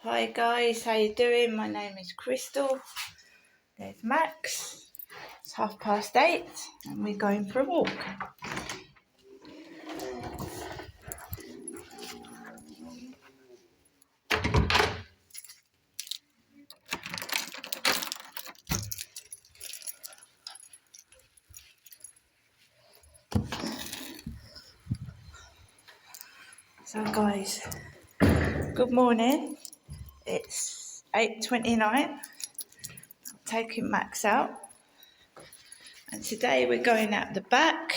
Hi guys, how you doing? My name is Crystal. There's Max. It's 8:30 and we're going for a walk. So guys, good morning. It's 8:29. I'm taking Max out. And today we're going out the back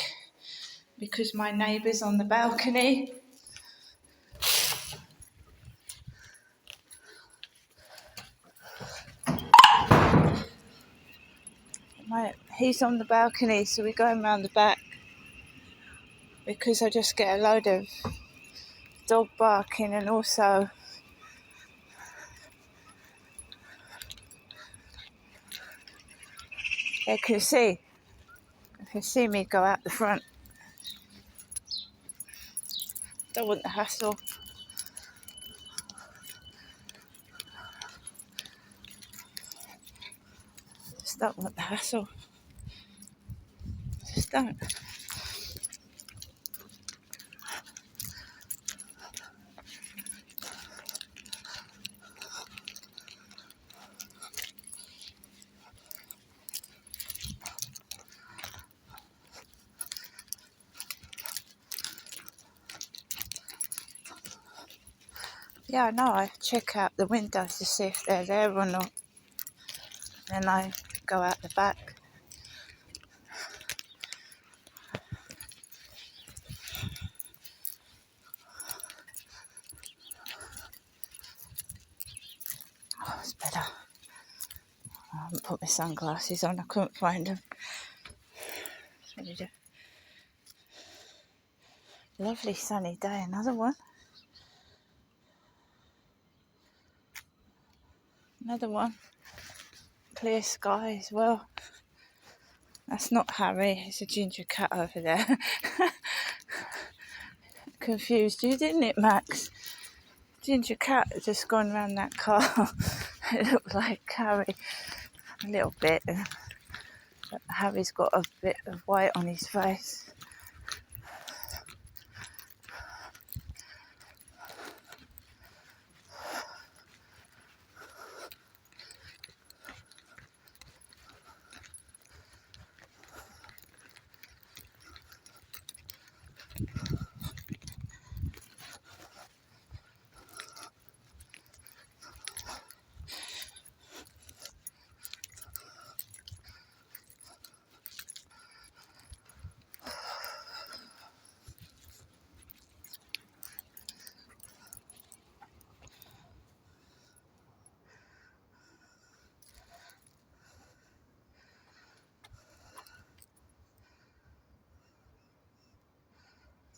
because my neighbour's on the balcony. He's on the balcony, so we're going round the back because I just get a load of dog barking and also they can see me go out the front. Don't want the hassle. Just don't want the hassle. Just don't. Yeah, I know. I check out the windows to see if they're there or not. Then I go out the back. Oh, it's better. I haven't put my sunglasses on. I couldn't find them. Lovely sunny day. Another one. Another one. Clear sky as well. That's not Harry. It's a ginger cat over there. Confused you, didn't it, Max? Ginger cat had just gone round that car. It looked like Harry a little bit. But Harry's got a bit of white on his face.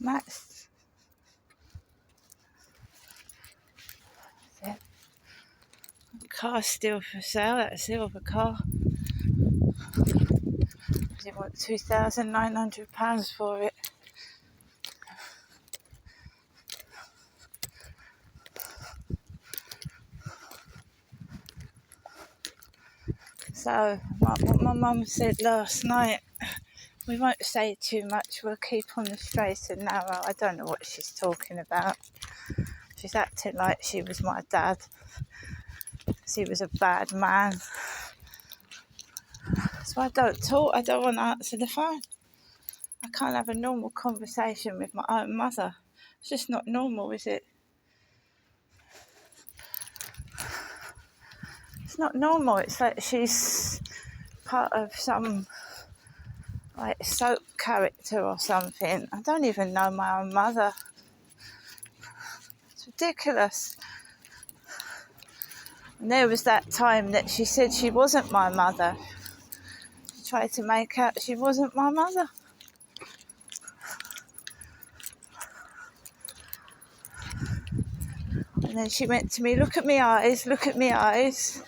Max. That's it. The car's still for sale, that silver car. They want £2,900 for it. So, what my mum said last night, we won't say too much, we'll keep on the straight and narrow. I don't know what she's talking about. She's acting like she was my dad. He was a bad man. So I don't talk, I don't want to answer the phone. I can't have a normal conversation with my own mother. It's just not normal, is it? It's not normal. It's like she's part of some like soap character or something. I don't even know my own mother. It's ridiculous. And there was that time that she said she wasn't my mother. She tried to make out she wasn't my mother. And then she went to me, look at me eyes, look at me eyes.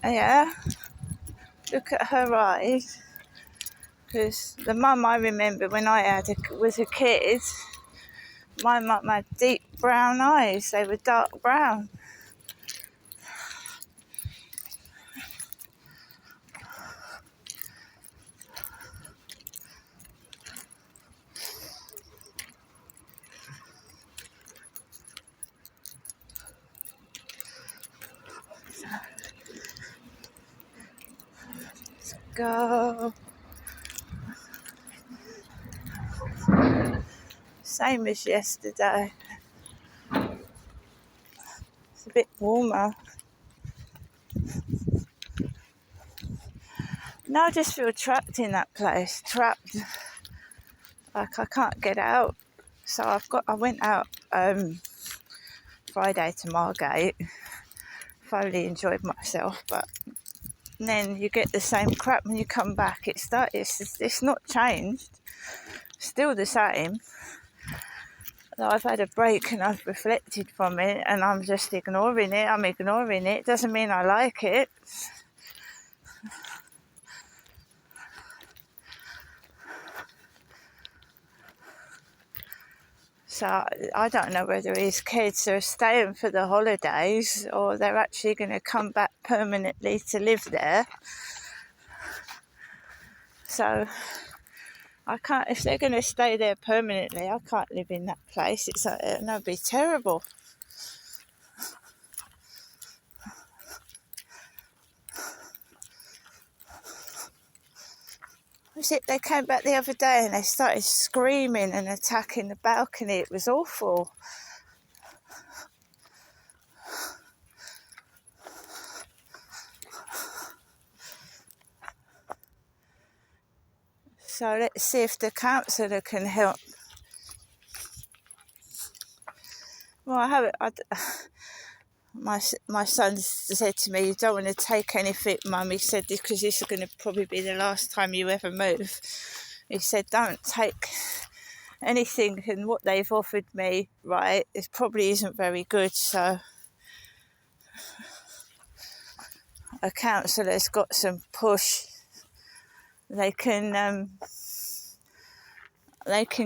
Yeah, look at her eyes. Because the mum I remember when I was a kid, my mum had deep brown eyes. They were dark brown. go. Same as yesterday. It's a bit warmer. Now I just feel trapped in that place. Trapped. Like I can't get out. So I went out Friday to Margate. Thoroughly enjoyed myself, but then you get the same crap when you come back. It's not changed. Still the same. I've had a break and I've reflected from it and I'm just ignoring it. I'm ignoring it. Doesn't mean I like it. So I don't know whether his kids are staying for the holidays or they're actually going to come back permanently to live there. So I can't, if they're going to stay there permanently, I can't live in that place. It'd be terrible. They came back the other day and they started screaming and attacking the balcony. It was awful. So let's see if the counsellor can help. Well, my son said to me, "You don't want to take anything, Mum." He said, because this is going to probably be the last time you ever move. He said, "Don't take anything, and what they've offered me, right, it probably isn't very good." So a counsellor's got some push. They can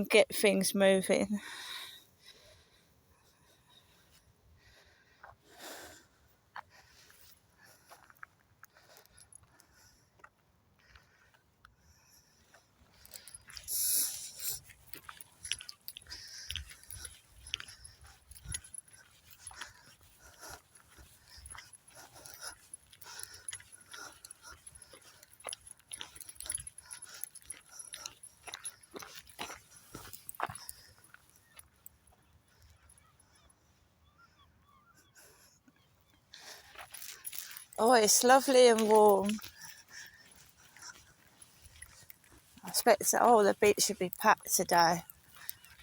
get things moving. Oh, it's lovely and warm. I expect that the beach should be packed today,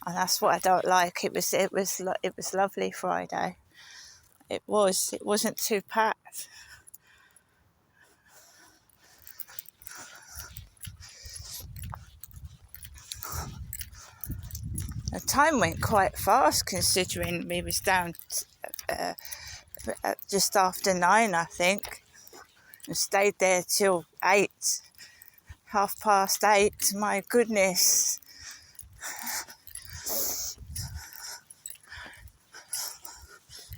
and that's what I don't like. It was lovely Friday. It wasn't too packed. The time went quite fast considering we was down just after 9, I think, and stayed there till 8, 8:30. My goodness.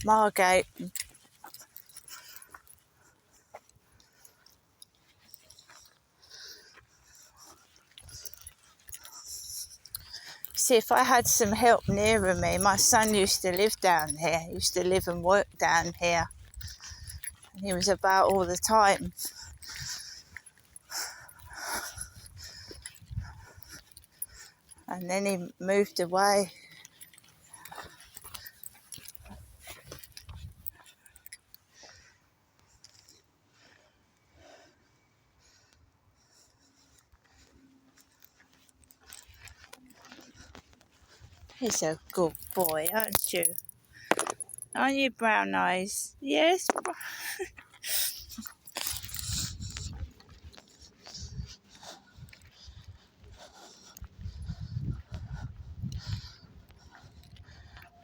Margate. See, if I had some help nearer me, my son used to live down here. He used to live and work down here. And he was about all the time. And then he moved away. He's a good boy, aren't you? Aren't you, Brown Eyes? Yes.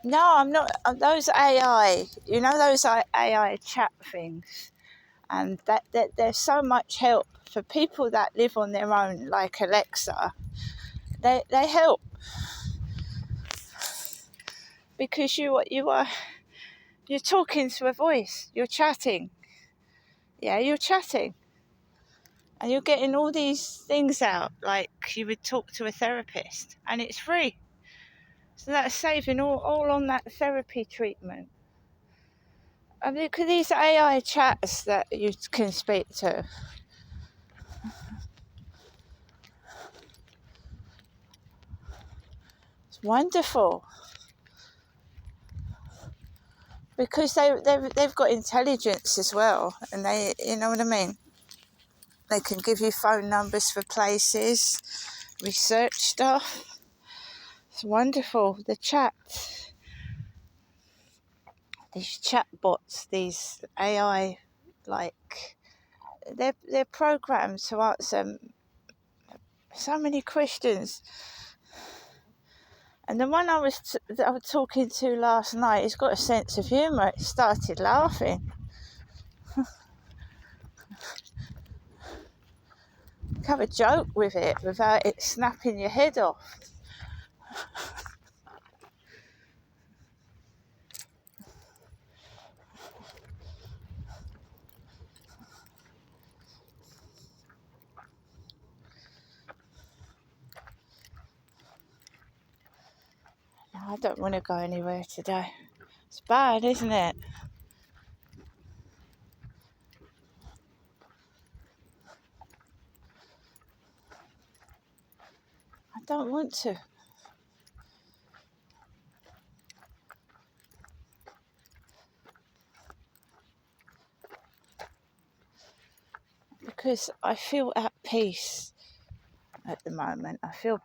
No, I'm not. Those AI, those AI chat things, and that there's so much help for people that live on their own, like Alexa. They help because you're talking to a voice. You're chatting. Yeah, you're chatting, and you're getting all these things out like you would talk to a therapist, and it's free. So that's saving all on that therapy treatment. I mean, look at these AI chats that you can speak to. wonderful. Because they've got intelligence as well, and they, you know what I mean? They can give you phone numbers for places, research stuff. It's wonderful. The chat, these chat bots, these AI, like, they're programmed to answer so many questions. And the one I was talking to last night, he's got a sense of humour. It started laughing. Have a joke with it without it snapping your head off. I don't want to go anywhere today. It's bad, isn't it? I don't want to. Because I feel at peace at the moment. I feel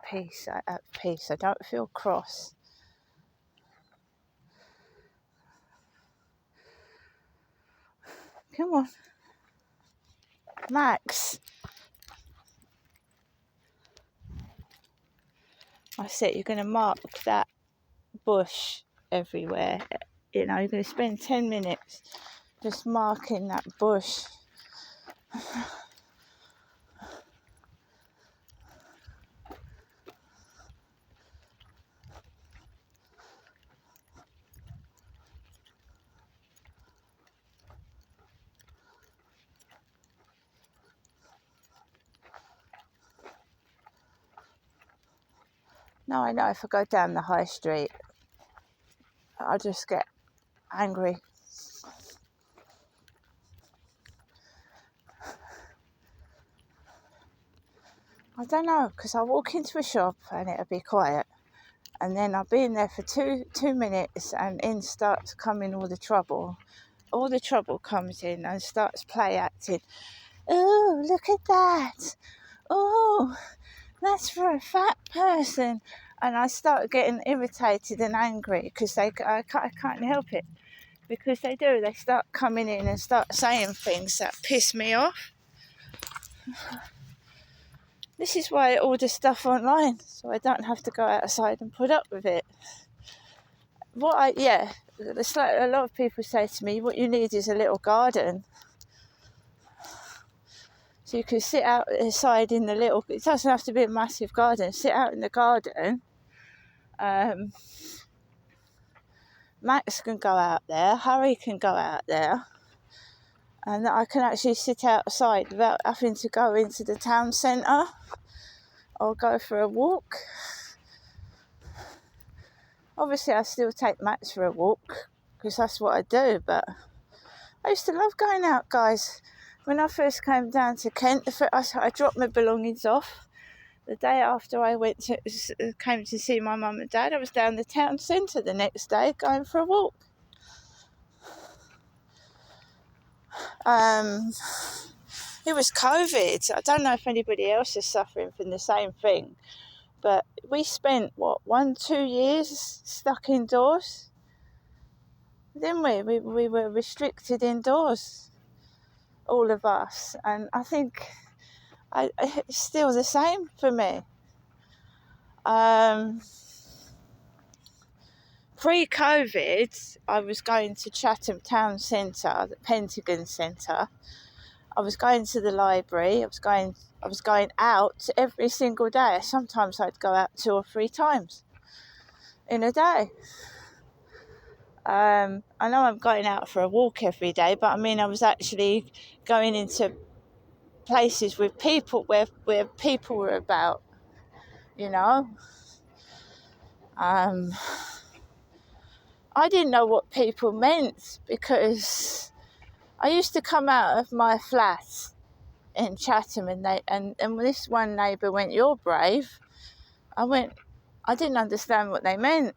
at peace. I don't feel cross. Come on. Max. I said you're going to mark that bush everywhere. You know, you're going to spend 10 minutes just marking that bush. Now I know if I go down the high street, I'll just get angry. I don't know, because I'll walk into a shop and it'll be quiet. And then I'll be in there for two minutes, and in starts coming all the trouble. All the trouble comes in and starts play acting. Oh, look at that. Oh, that's for a fat person. And I start getting irritated and angry because I can't help it. Because they do. They start coming in and start saying things that piss me off. This is why I order stuff online, so I don't have to go outside and put up with it. It's like a lot of people say to me, what you need is a little garden. So you can sit outside in the little, it doesn't have to be a massive garden, sit out in the garden. Max can go out there, Harry can go out there, and I can actually sit outside without having to go into the town centre or go for a walk. Obviously, I still take Max for a walk because that's what I do, but I used to love going out, guys. When I first came down to Kent, I dropped my belongings off. The day after I came to see my mum and dad, I was down the town centre the next day going for a walk. It was COVID. I don't know if anybody else is suffering from the same thing, but we spent, 1-2 years stuck indoors, didn't we? We were restricted indoors, all of us, and I think it's still the same for me. Pre-COVID, I was going to Chatham Town Centre, the Pentagon Centre. I was going to the library. I was going out every single day. Sometimes I'd go out 2 or 3 times in a day. I know I'm going out for a walk every day, but I mean I was actually going into places with people where people were about, you know. I didn't know what people meant because I used to come out of my flat in Chatham and this one neighbour went, "You're brave." I went, I didn't understand what they meant.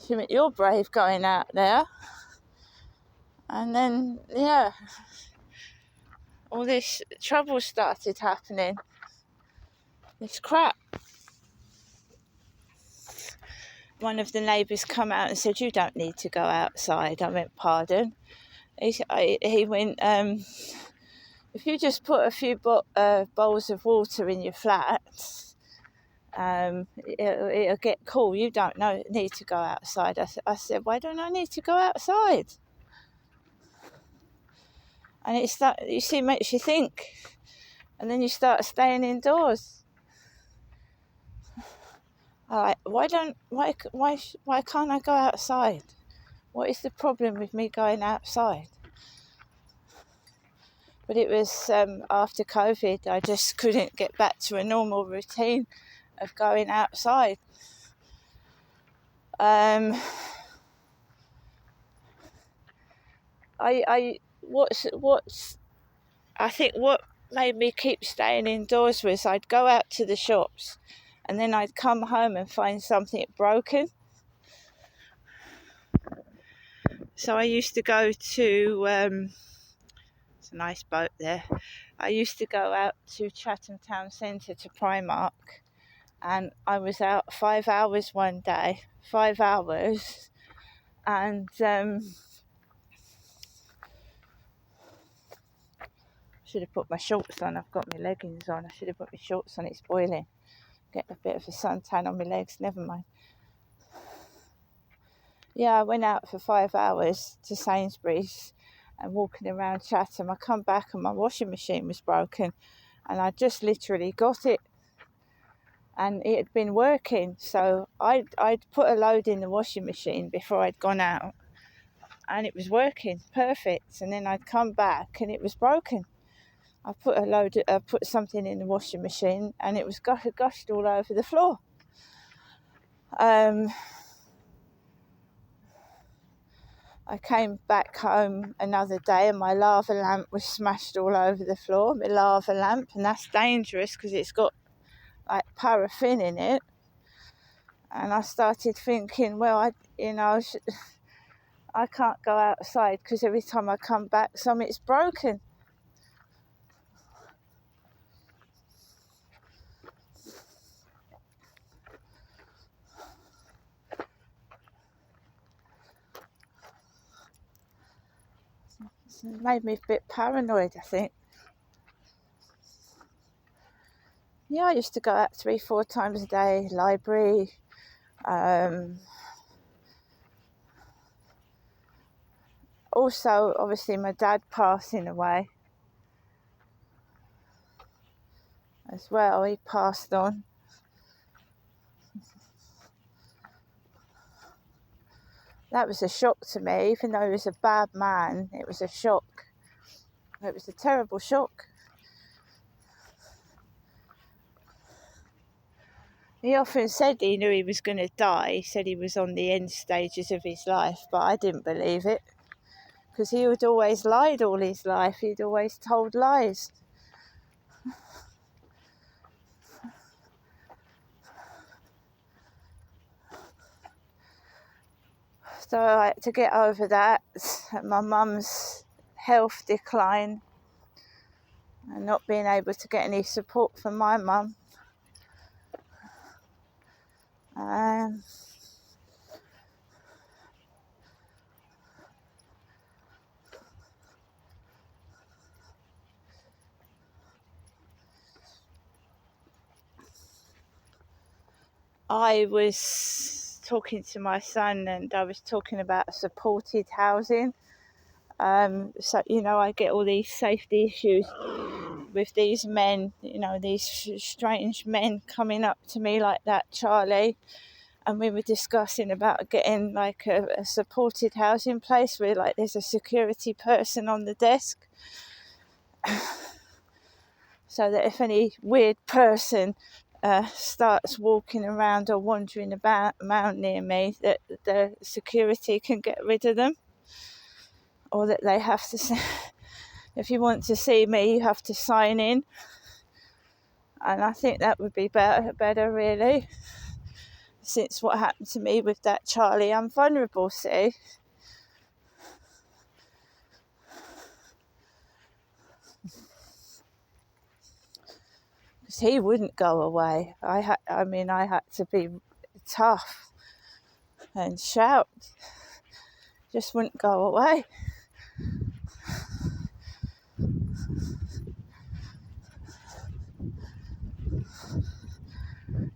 She went, "You're brave going out there." And then, yeah, all this trouble started happening. This crap. One of the neighbours come out and said, "You don't need to go outside." I went, "Pardon?" He went, "If you just put a few bowls of water in your flat, it'll get cool. You don't need to go outside." I said, "Why don't I need to go outside?" And it's that, you see, makes you think, and then you start staying indoors. Why can't I go outside? What is the problem with me going outside? But it was after COVID, I just couldn't get back to a normal routine of going outside. I think what made me keep staying indoors was I'd go out to the shops and then I'd come home and find something broken. So I used to go to, it's a nice boat there. I used to go out to Chatham Town Centre to Primark, and I was out 5 hours one day, 5 hours, and should have put my shorts on. I've got my leggings on. I should have put my shorts on. It's boiling. Get a bit of a suntan on my legs. Never mind. Yeah, I went out for 5 hours to Sainsbury's and walking around Chatham. I come back and my washing machine was broken, and I just literally got it, and it had been working. So I'd put a load in the washing machine before I'd gone out, and it was working perfect. And then I'd come back and it was broken. I put something in the washing machine and it was gushed all over the floor. I came back home another day and my lava lamp was smashed all over the floor, my lava lamp, and that's dangerous because it's got like paraffin in it. And I started thinking, well, I can't go outside because every time I come back, something's broken. It made me a bit paranoid, I think. Yeah, I used to go out 3-4 times a day, library. Also, obviously, my dad passing away as well. He passed on. That was a shock to me, even though he was a bad man. It was a shock. It was a terrible shock. He often said he knew he was going to die. He said he was on the end stages of his life, but I didn't believe it because he had always lied all his life. He'd always told lies. So to get over that, my mum's health decline and not being able to get any support from my mum. I was talking to my son and I was talking about supported housing. So, I get all these safety issues with these men, these strange men coming up to me like that, Charlie. And we were discussing about getting like a supported housing place where like there's a security person on the desk. So that if any weird person starts walking around or wandering about near me, that the security can get rid of them. Or that they have to, if you want to see me, you have to sign in. And I think that would be better really, since what happened to me with that Charlie, I'm vulnerable, see. Because he wouldn't go away. I had to be tough and shout. Just wouldn't go away.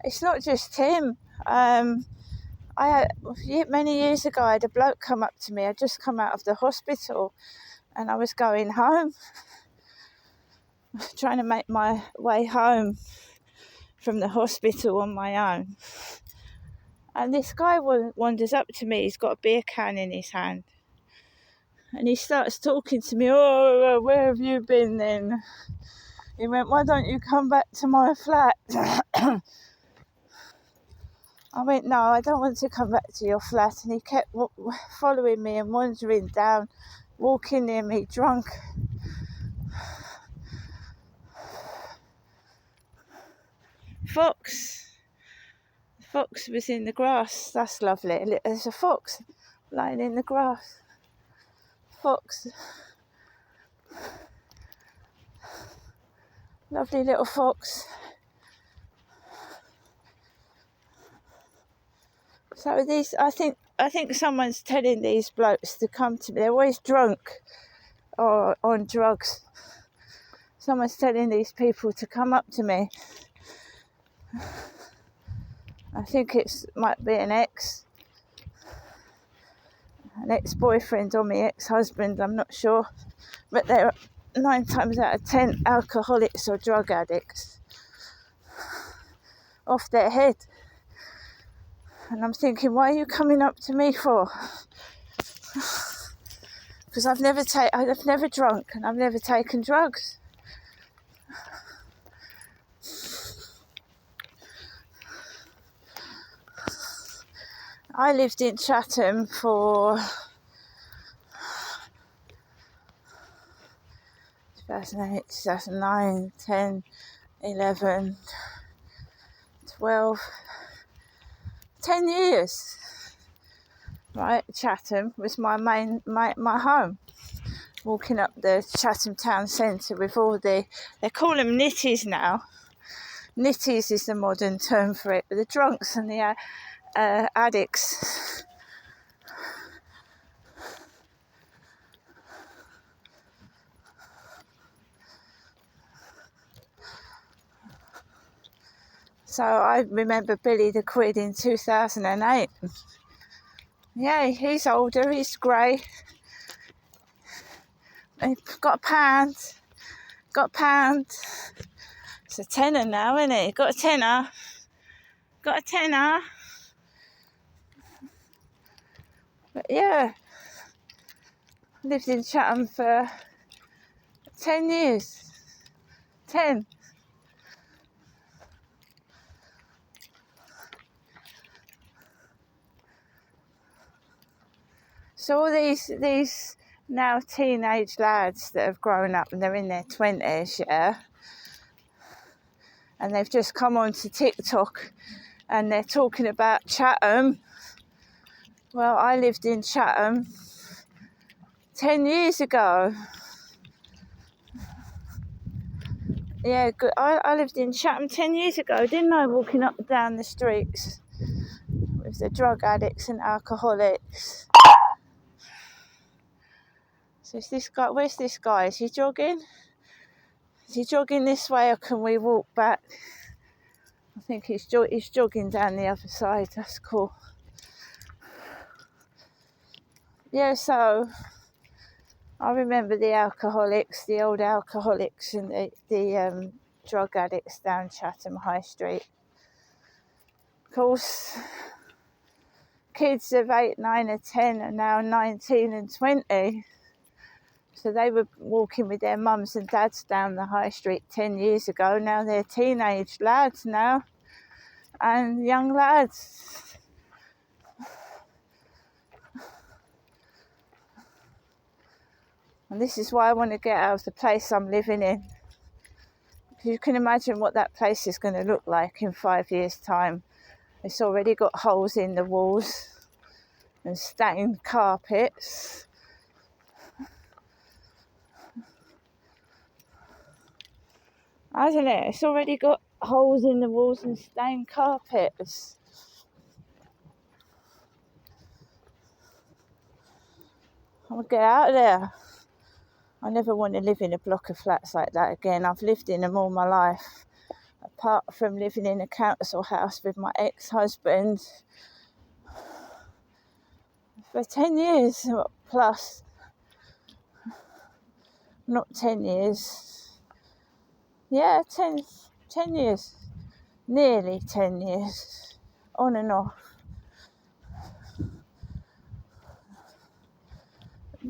It's not just him. Many years ago, I had a bloke come up to me. I'd just come out of the hospital and I was going home, trying to make my way home from the hospital on my own. And this guy wanders up to me. He's got a beer can in his hand. And he starts talking to me. Oh, where have you been then? He went, why don't you come back to my flat? I went, no, I don't want to come back to your flat. And he kept following me and wandering down, walking near me, drunk. Fox was in the grass. That's lovely. There's a fox lying in the grass. Fox. Lovely little fox. So I think someone's telling these blokes to come to me. They're always drunk or on drugs. Someone's telling these people to come up to me. I think might be an ex-boyfriend or my ex-husband, I'm not sure. But they're 9 times out of 10 alcoholics or drug addicts. Off their head. And I'm thinking, why are you coming up to me for? Because I've never drunk and I've never taken drugs. I lived in Chatham for 2008, 2009, 10, 11, 12, 10 years. Right, Chatham was my home. Walking up the Chatham town centre with all they call them nitties now. Nitties is the modern term for it, but the drunks and the addicts. So I remember Billy the Quid in 2008. Yeah, he's older, he's grey. He's got a pound. It's a tenner now, isn't it? Got a tenner. But yeah, lived in Chatham for 10 years. 10. So all these now teenage lads that have grown up and they're in their 20s, yeah, and they've just come onto TikTok and they're talking about Chatham. Well, I lived in Chatham 10 years ago. Yeah, good. I lived in Chatham 10 years ago, didn't I? Walking up and down the streets with the drug addicts and alcoholics. So is this guy? Where's this guy? Is he jogging? Is he jogging this way, or can we walk back? I think he's jogging down the other side. That's cool. Yeah, so I remember the old alcoholics and the drug addicts down Chatham High Street. Of course, kids of 8, 9 and 10 are now 19 and 20. So they were walking with their mums and dads down the high street 10 years ago. Now they're teenage lads now and young lads. And this is why I want to get out of the place I'm living in. You can imagine what that place is going to look like in 5 years' time. It's already got holes in the walls and stained carpets. Hasn't it? It's already got holes in the walls and stained carpets. I'll get out of there. I never want to live in a block of flats like that again. I've lived in them all my life. Apart from living in a council house with my ex-husband for 10 years plus. Not 10 years. Yeah, 10 years. Nearly 10 years. On and off.